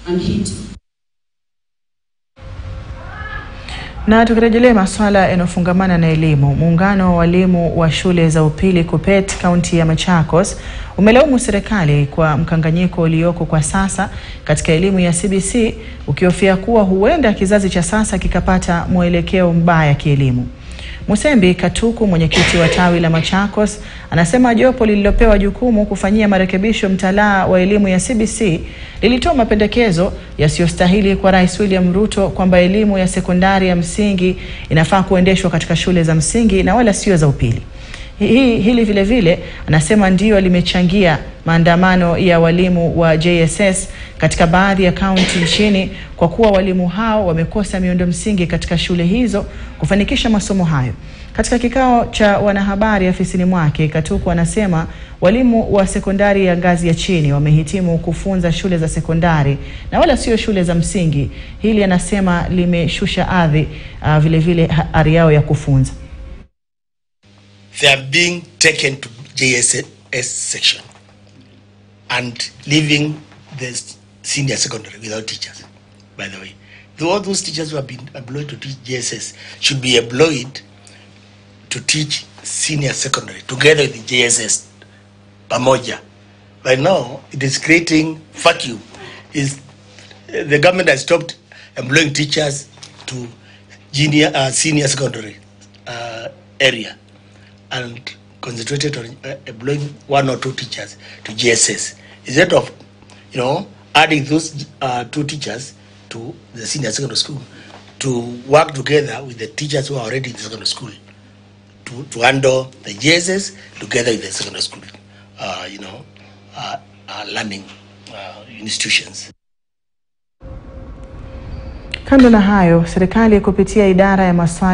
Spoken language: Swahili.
and hit. Na tukirejelea masuala yanofungamana na elimu, muungano wa walimu wa shule za upili KUPPET kaunti ya Machakos umelaumu serikali kwa mkanganyiko ulioko kwa sasa katika elimu ya CBC, ukihofia kuwa huenda kizazi cha sasa kikapata mwelekeo mbaya kielimu. Musembi Katuku, mwenyekiti wa tawi la Machakos, anasema jopo lililopewa jukumu kufanyia marekebisho mtaala wa elimu ya CBC lilitoa mapendekezo yasiyostahili kwa Rais William Ruto kwamba elimu ya sekondari ya msingi inafaa kuendeshwa katika shule za msingi na wala sio za upili. Hili vile vile anasema ndio limechangia maandamano ya walimu wa JSS katika baadhi ya kaunti nchini, kwa kuwa walimu hao wamekosa miundo msingi katika shule hizo kufanikisha masomo hayo. Katika kikao cha wanahabari afisini mwake, Katuku anasema walimu wa sekondari ya ngazi ya chini wamehitimu kufunza shule za sekondari na wala sio shule za msingi. Hili anasema limeshusha hadhi vile vile ari yao ya kufunza. They are being taken to JSS section and leaving the senior secondary without teachers. By the way, all those teachers who have been employed to teach JSS should be employed to teach senior secondary together with the JSS. Pamoja. Right now, it is creating vacuum. The government has stopped employing teachers to senior secondary area and concentrated on employing 1 or 2 teachers to JSS. Instead of, adding those 2 teachers to the senior secondary school to work together with the teachers who are already in the secondary school to handle the JSS together with the secondary school, learning institutions. Kando na hayo, serikali kupitia idara ya masuala